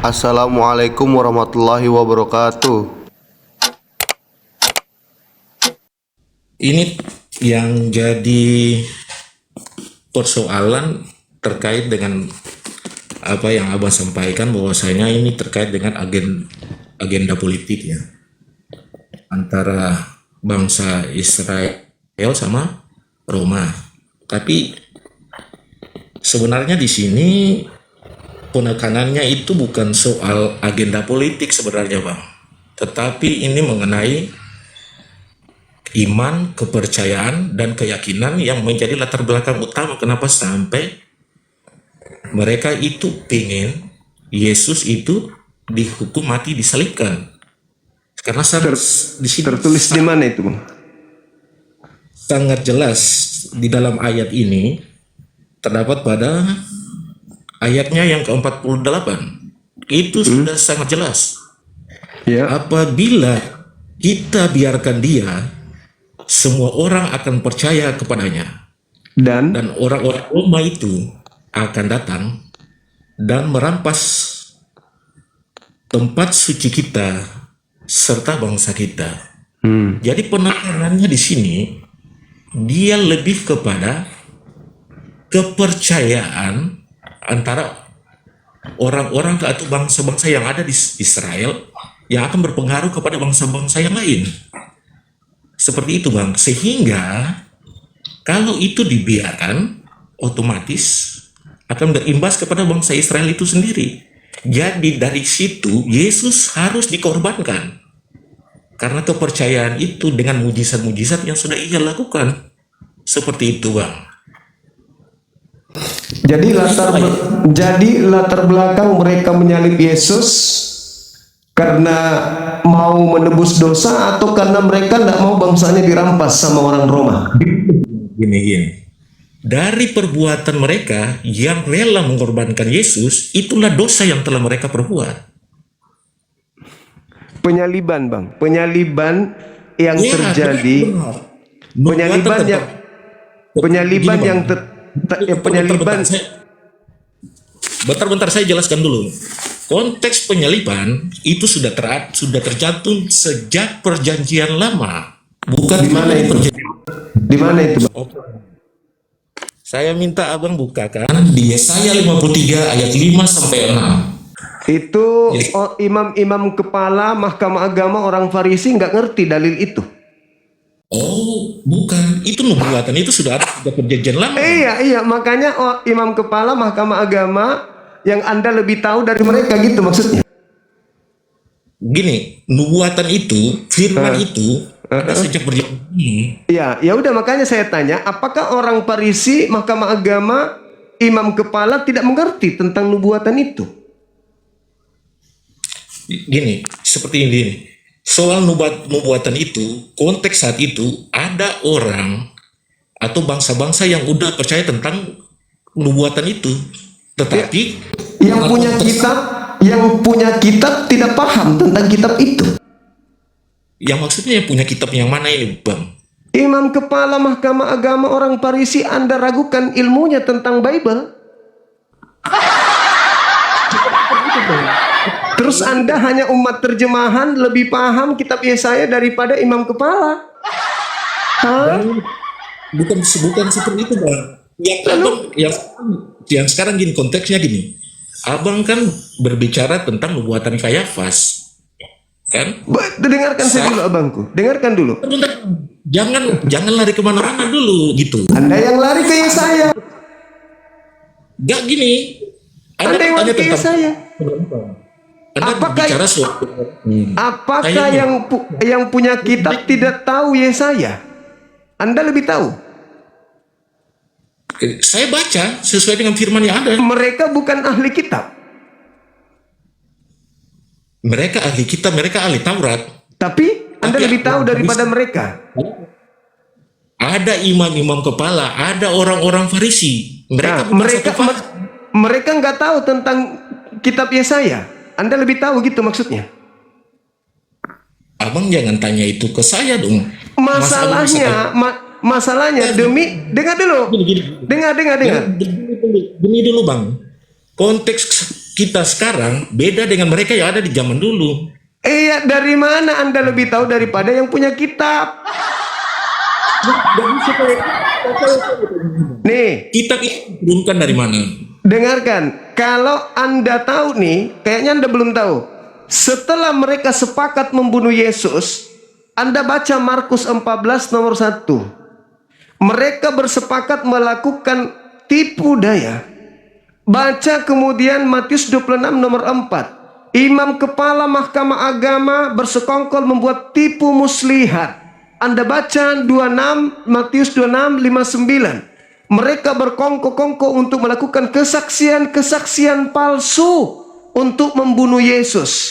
Assalamualaikum warahmatullahi wabarakatuh. Ini yang jadi persoalan terkait dengan apa yang Abang sampaikan, bahwasanya ini terkait dengan agenda politiknya antara bangsa Israel sama Roma. Tapi sebenarnya di sini penekanannya itu bukan soal agenda politik sebenarnya, Bang. Tetapi ini mengenai iman, kepercayaan, dan keyakinan yang menjadi latar belakang utama kenapa sampai mereka itu pengen Yesus itu dihukum mati, disalibkan. Karena di sini Tertulis di mana itu, Bang? sangat jelas di dalam ayat ini, terdapat pada ayatnya yang ke-48. Itu sudah sangat jelas. Ya. Apabila kita biarkan dia, semua orang akan percaya kepadanya. Dan Dan orang-orang Roma itu akan datang dan merampas tempat suci kita serta bangsa kita. Jadi penekanannya di sini dia lebih kepada kepercayaan antara orang-orang atau bangsa-bangsa yang ada di Israel yang akan berpengaruh kepada bangsa-bangsa yang lain. Seperti itu, Bang. Sehingga kalau itu dibiarkan, otomatis akan berimbas kepada bangsa Israel itu sendiri. Jadi dari situ Yesus harus dikorbankan karena kepercayaan itu dengan mujizat-mujizat yang sudah ia lakukan. Seperti itu, Bang. jadi latar belakang mereka menyalib Yesus karena mau menebus dosa atau karena mereka tidak mau bangsanya dirampas sama orang Roma. Gini. Dari perbuatan mereka yang rela mengorbankan Yesus, itulah dosa yang telah mereka perbuat. Penyaliban, Bang. Penyaliban yang Ya, terjadi. benar. Penyaliban Nubuatan yang tetap- penyaliban Gini, yang Bang. penyaliban. Bentar, saya jelaskan dulu. Konteks penyaliban itu sudah tercantum sejak perjanjian lama. Bukan Di mana itu? Di mana itu, Bang? Oke. Saya minta Abang bukakan di Yesaya 53 ayat 5 sampai 6. Itu Yes. imam-imam kepala Mahkamah Agama orang Farisi nggak ngerti dalil itu. Oh, bukan. Itu nubuatan, itu sudah ada sejak perjanjian lama. Iya, makanya imam kepala Mahkamah Agama yang Anda lebih tahu dari mereka gitu maksudnya. Gini, nubuatan itu, firman itu ada sejak perjanjian ini. Iya, ya udah makanya saya tanya, apakah orang Farisi Mahkamah Agama imam kepala tidak mengerti tentang nubuatan itu? Gini, seperti ini. Soal nubuatan itu, konteks saat itu ada orang atau bangsa-bangsa yang udah percaya tentang nubuatan itu, tetapi Yang punya kitab tidak paham tentang kitab itu. yang maksudnya yang punya kitab yang mana ini, Bang? Imam kepala Mahkamah Agama orang Farisi, Anda ragukan ilmunya tentang Bible. Terus Anda hanya umat terjemahan lebih paham kitab Yesaya daripada imam kepala. Hah? Bukan seperti itu, Bang. Yang sekarang gini, konteksnya gini. Abang kan berbicara tentang nubuatan Kayafas, kan? Dengarkan saya dulu, abangku. Dengarkan dulu. Bentar, jangan lari kemana-mana dulu gitu. Anda yang lari ke Yesaya. Gak gini. Anda yang lari ke tentang Yesaya. Anda Apakah- bicara soal Apakah Kayaknya. yang punya kitab tidak tahu Yesaya? Anda lebih tahu. Saya baca sesuai dengan firman yang ada. Mereka bukan ahli kitab, Mereka ahli kitab, mereka ahli Taurat. tapi Anda lebih tahu daripada mereka. Ada imam-imam kepala, ada orang-orang Farisi. Mereka Nah, bukan satu fase. mereka nggak tahu tentang kitab Yesaya. Anda lebih tahu gitu maksudnya. Abang jangan tanya itu ke saya dong. Masalahnya dengar dulu. Gini. Dengar. Gini dulu, Bang. Konteks kita sekarang beda dengan mereka yang ada di zaman dulu. Iya, dari mana Anda lebih tahu daripada yang punya kitab? Nih, Kitab itu diturunkan dari mana? dengarkan. Kalau Anda tahu nih, kayaknya Anda belum tahu. Setelah mereka sepakat membunuh Yesus, Anda baca Markus 14 nomor 1. Mereka bersepakat melakukan tipu daya. Baca kemudian Matius 26 nomor 4. Imam kepala mahkamah agama bersekongkol membuat tipu muslihat. Anda baca 26 Matius 26 59. Mereka berkongko-kongko untuk melakukan kesaksian-kesaksian palsu untuk membunuh Yesus.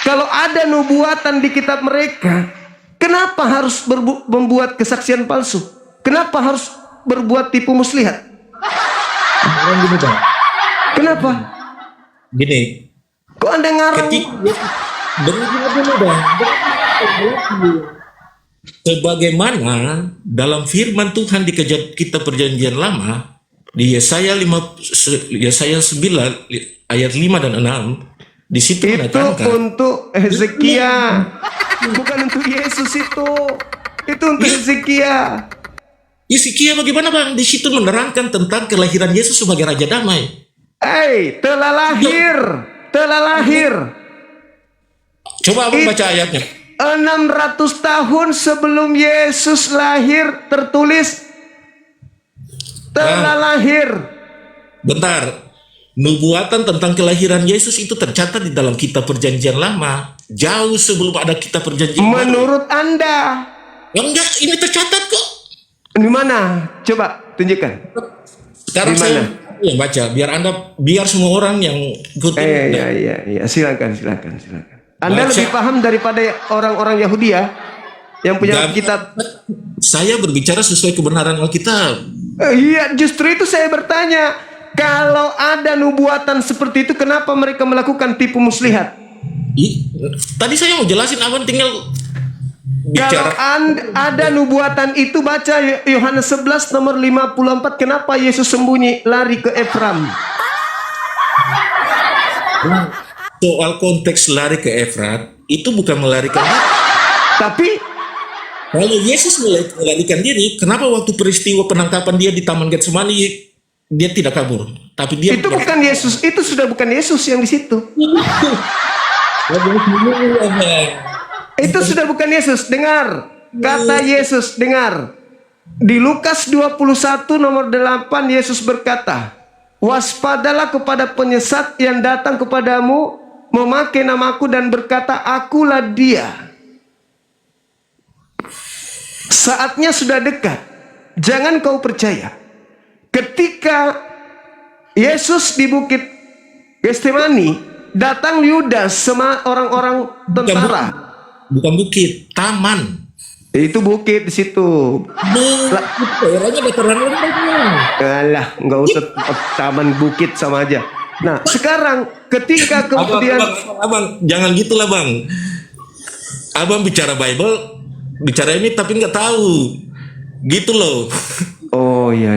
Kalau ada nubuatan di kitab mereka, kenapa harus membuat kesaksian palsu? Kenapa harus berbuat tipu muslihat? Orang gini bang, Kenapa? gini, Kok Anda ngarang? dengar dulu bang. Sebagaimana dalam firman Tuhan di kitab Perjanjian Lama di Yesaya 9 ayat 5 dan 6, di situ Itu menekankan untuk Hezekia, bukan untuk Yesus itu. Itu untuk Hezekia. Yeskiya bagaimana bang? Di situ menerangkan tentang kelahiran Yesus sebagai Raja Damai. Telah lahir, telah lahir. Coba abang baca ayatnya. 600 tahun sebelum Yesus lahir tertulis telah lahir. Bentar. Nubuatan tentang kelahiran Yesus itu tercatat di dalam kitab Perjanjian Lama. Jauh sebelum ada kitab Perjanjian Baru. Menurut Anda, Ya enggak, ini tercatat kok. di mana? Coba tunjukkan. Sekarang Di saya mana? yang baca, biar semua orang yang ikutin. Iya. Silakan. Anda Baca. lebih paham daripada orang-orang Yahudi ya, yang punya Dan kitab. saya berbicara sesuai kebenaran Alkitab. Iya, justru itu saya bertanya. Kalau ada nubuatan seperti itu, kenapa mereka melakukan tipu muslihat? Tadi saya mau jelasin, abang tinggal Kalau bicara. ada nubuatan itu, baca Yohanes 11 nomor 54. Kenapa Yesus sembunyi lari ke Efram? Soal konteks lari ke Efrat, itu bukan melarikan diri. Tapi Kalau Yesus melarikan diri, kenapa waktu peristiwa penangkapan dia di Taman Getsemani dia tidak kabur? Tapi dia itu bukan Yesus, itu sudah bukan Yesus yang di situ. Itu sudah bukan Yesus. Dengar kata Yesus, dengar. Di Lukas 21 nomor 8 Yesus berkata, "Waspadalah kepada penyesat yang datang kepadamu memakai namaku dan berkata, akulah dia. Saatnya sudah dekat. Jangan kau percaya." Ketika Yesus di bukit Getsemani, datang Yudas sama orang-orang tentara. Bukan bukit, taman. Itu bukit di situ. Daerahnya dataran rendah. Alah, nggak usah taman bukit sama aja. Nah, sekarang ketika kemudian Abang, jangan gitulah bang. Abang bicara Bible, bicara ini tapi nggak tahu. Gitu loh. oh iya.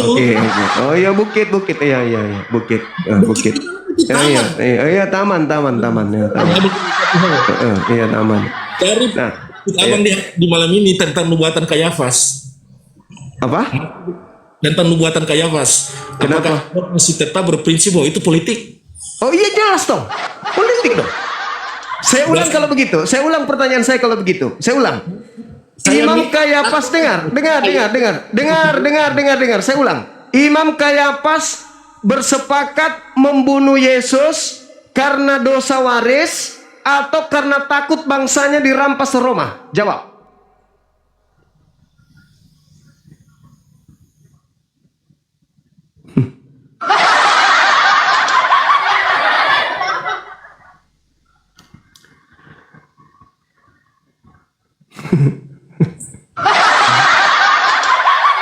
Oke. Oh iya bukit. Iya, bukit. Bukit. Iya, taman. Iya, taman. Dari Nah, abang di malam ini tentang nubuatan Kayafas. apa? Tentang nubuatan Kayafas. Kenapa? Apakah masih tetap berprinsip bahwa itu politik? Oh iya, jelas dong. Politik dong. Saya ulang kalau begitu. Saya ulang pertanyaan saya kalau begitu. Saya ulang. Imam Kayafas, dengar. Saya ulang. Imam Kayafas bersepakat membunuh Yesus karena dosa waris atau karena takut bangsanya dirampas Roma? Jawab.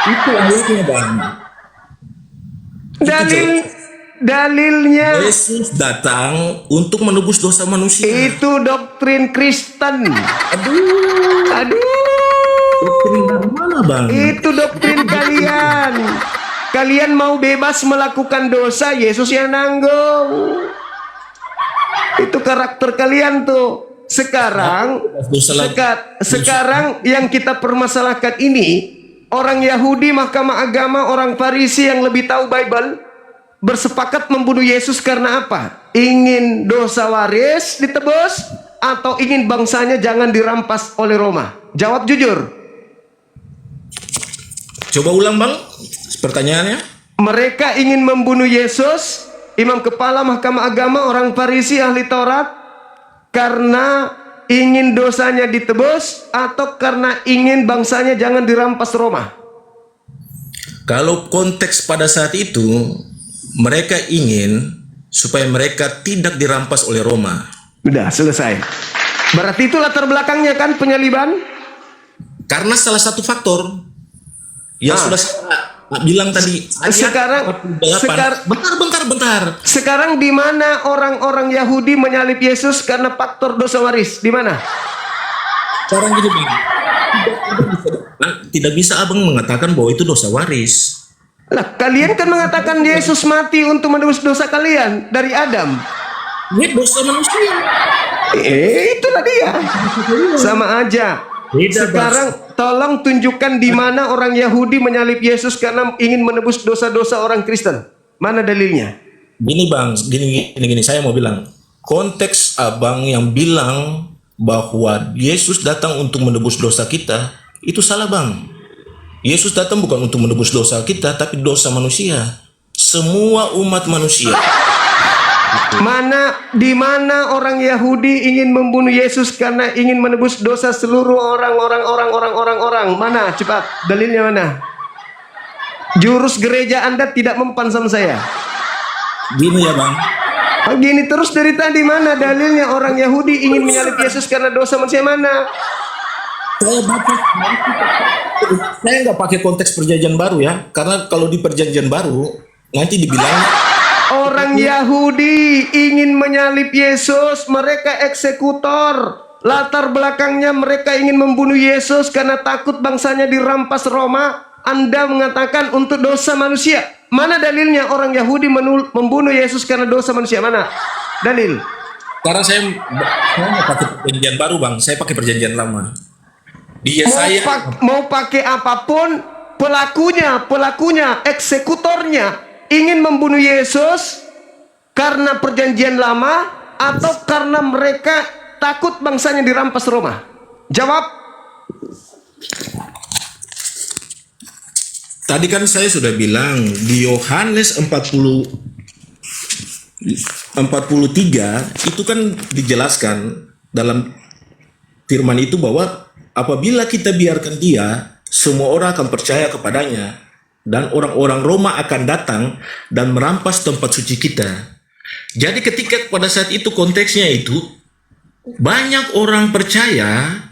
Itu ayatnya bang. Dalilnya Yesus datang untuk menebus dosa manusia. itu doktrin Kristen. Aduh. Doktrin dari mana bang? Itu doktrin kalian. kalian mau bebas melakukan dosa, Yesus yang nanggung. Itu karakter kalian tuh. Sekarang yang kita permasalahkan ini, orang Yahudi, mahkamah agama, orang Farisi yang lebih tahu Bible bersepakat membunuh Yesus karena apa? Ingin dosa waris ditebus atau ingin bangsanya jangan dirampas oleh Roma? Jawab jujur. Coba ulang bang, pertanyaannya. Mereka ingin membunuh Yesus, imam kepala mahkamah agama, orang Farisi, ahli Taurat, karena ingin dosanya ditebus atau karena ingin bangsanya jangan dirampas Roma? Kalau konteks pada saat itu, mereka ingin supaya mereka tidak dirampas oleh Roma. Udah selesai. Berarti itu latar belakangnya kan penyaliban? Karena salah satu faktor yang sudah saya bilang tadi. Bentar. Sekarang di mana orang-orang Yahudi menyalib Yesus karena faktor dosa waris? Di mana? Sekarang gini bang, tidak bisa abang mengatakan bahwa itu dosa waris. Lah, kalian kan mengatakan Yesus mati untuk menebus dosa kalian dari Adam. Ini dosa manusia. Itulah dia. Sama aja. Sekarang tolong tunjukkan di mana orang Yahudi menyalib Yesus karena ingin menebus dosa-dosa orang Kristen. Mana dalilnya? Gini bang, gini, saya mau bilang. Konteks abang yang bilang bahwa Yesus datang untuk menebus dosa kita, itu salah bang. Yesus datang bukan untuk menebus dosa kita, tapi dosa manusia. Semua umat manusia. Di mana orang Yahudi ingin membunuh Yesus karena ingin menebus dosa seluruh orang. Mana? Cepat, dalilnya mana? Jurus gereja Anda tidak mempan sama saya. Gini ya bang. Gini terus dari tadi, mana dalilnya orang Yahudi ingin menyalib Yesus karena dosa manusia? Mana? Saya nggak pakai konteks perjanjian baru ya, karena kalau di perjanjian baru nanti dibilang orang Yahudi ingin menyalib Yesus, mereka eksekutor. Latar belakangnya mereka ingin membunuh Yesus karena takut bangsanya dirampas Roma. Anda mengatakan untuk dosa manusia. Mana dalilnya orang Yahudi membunuh Yesus karena dosa manusia? Mana dalil? Sekarang saya nggak pakai perjanjian baru bang, saya pakai perjanjian lama. Mau pakai apapun, pelakunya, eksekutornya ingin membunuh Yesus karena perjanjian lama atau karena mereka takut bangsanya dirampas Roma? Jawab. Tadi kan saya sudah bilang di Yohanes 43 itu kan dijelaskan dalam firman itu bahwa apabila kita biarkan dia, semua orang akan percaya kepadanya, dan orang-orang Roma akan datang dan merampas tempat suci kita. Jadi ketika pada saat itu konteksnya itu, banyak orang percaya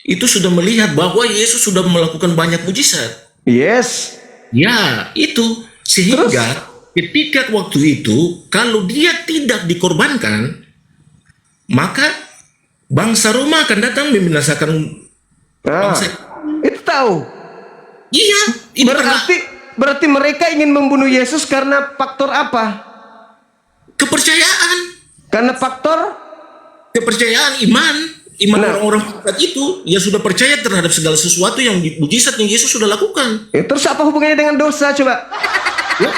itu sudah melihat bahwa Yesus sudah melakukan banyak mujizat. Yes. Ya, itu. Sehingga ketika waktu itu, kalau dia tidak dikorbankan, maka bangsa Roma akan datang membinasakan bangsa. Itu tahu. Iya, berarti mereka ingin membunuh Yesus karena faktor apa? Kepercayaan. Karena faktor kepercayaan, iman orang-orang saat itu yang sudah percaya terhadap segala sesuatu yang mujizat yang Yesus sudah lakukan. Terus apa hubungannya dengan dosa coba? Ya,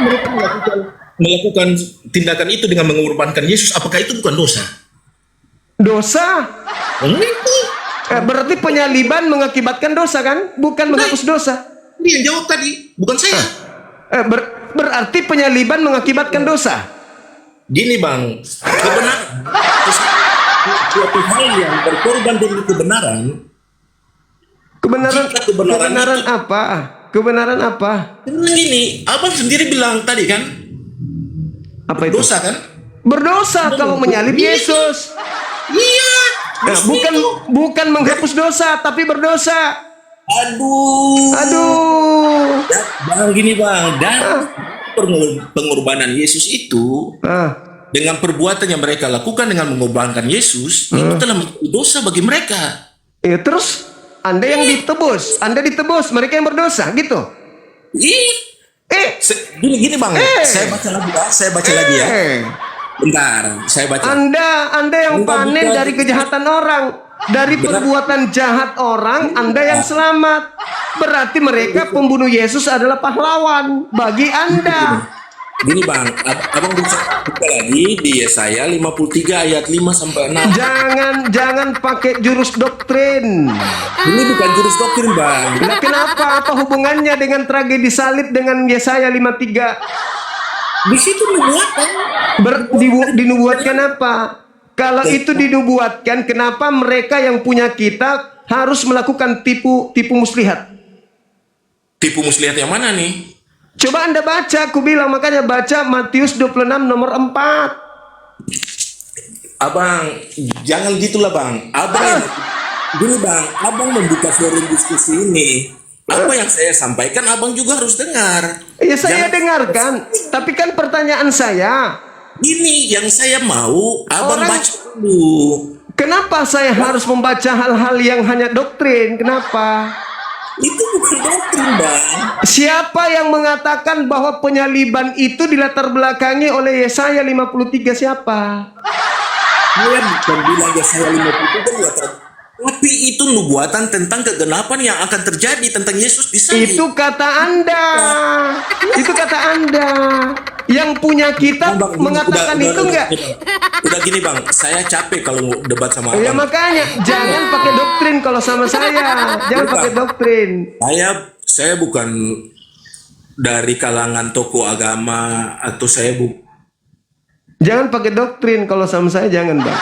mereka melakukan tindakan itu dengan mengorbankan Yesus. Apakah itu bukan dosa? Dosa. Berarti penyaliban mengakibatkan dosa kan? Bukan menghapus dosa. Dia yang jawab tadi, bukan saya. Berarti penyaliban mengakibatkan dosa. Gini bang, suatu hal yang berkorban demi kebenaran. Kebenaran apa? Kebenaran apa? Gini, abang sendiri bilang tadi kan, apa itu? Dosa kan? Berdosa kalau menyalib Yesus. Iya. Nah, bukan menghapus dosa, tapi berdosa. Aduh. Bang, gini bang, dan pengorbanan Yesus itu dengan perbuatan yang mereka lakukan dengan mengorbankan Yesus itu telah menjadi dosa bagi mereka. Terus Anda yang ditebus, mereka yang berdosa, gitu. Ih, Eh, gini bang, Eh. saya baca lagi ya, saya baca lagi ya. Bentar, saya baca. Anda yang Enggak, panen bukan. dari kejahatan orang, dari Benar. perbuatan jahat orang, Anda yang selamat. Berarti mereka pembunuh Yesus adalah pahlawan bagi Anda. Gini bang, abang bisa buka lagi di Yesaya 53 ayat 5 sampai 6. Jangan pakai jurus doktrin. Ini bukan jurus doktrin bang. Nah, kenapa? Apa hubungannya dengan tragedi salib dengan Yesaya 53? Di situ nubuatan. Dinubuatkan apa? Kalau itu dinubuatkan, kenapa mereka yang punya kitab harus melakukan tipu muslihat? Tipu muslihat yang mana nih? Coba Anda baca, aku bilang, makanya baca Matius 26 nomor 4. Abang, jangan gitulah bang. Gini bang, abang membuka forum diskusi ini. Apa yang saya sampaikan, abang juga harus dengar. Ya saya dengarkan, tapi kan pertanyaan saya, Ini yang saya mau, abang Orang- baca dulu. kenapa saya harus membaca hal-hal yang hanya doktrin? Kenapa? Itu bukan doktrin bang. Siapa yang mengatakan bahwa penyaliban itu dilatar belakangi oleh Yesaya 53? Siapa? Saya bukan bilang Yesaya 53 buatan. Tapi itu nubuatan tentang kegenapan yang akan terjadi tentang Yesus di salib. Itu kata Anda. Itu kata Anda. Yang punya kitab Bang, mengatakan itu enggak? Udah gini bang, saya capek kalau debat sama Ya abang. makanya jangan pakai doktrin kalau sama saya. Jangan pakai doktrin. Saya bukan dari kalangan tokoh agama atau Jangan pakai doktrin kalau sama saya, jangan, Bang.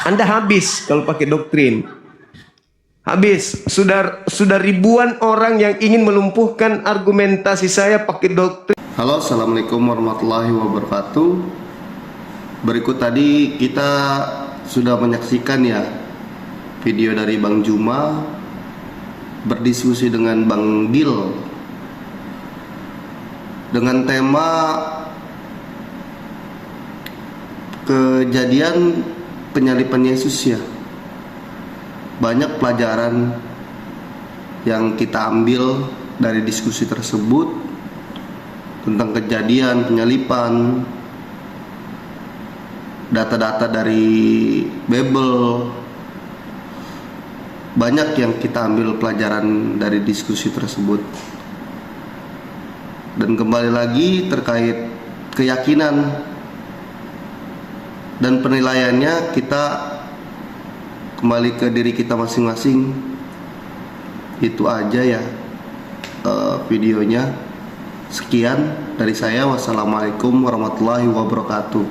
Anda habis kalau pakai doktrin. Habis. Sudah ribuan orang yang ingin melumpuhkan argumentasi saya pakai doktrin. Halo, assalamualaikum warahmatullahi wabarakatuh. Berikut tadi kita sudah menyaksikan ya video dari Bang Juma berdiskusi dengan Bang Dil dengan tema kejadian penyaliban Yesus ya. Banyak pelajaran yang kita ambil dari diskusi tersebut tentang kejadian penyaliban, data-data dari Bible. Banyak yang kita ambil pelajaran dari diskusi tersebut. Dan kembali lagi terkait keyakinan dan penilaiannya, kita kembali ke diri kita masing-masing. Itu aja ya videonya. Sekian dari saya. Wassalamualaikum warahmatullahi wabarakatuh.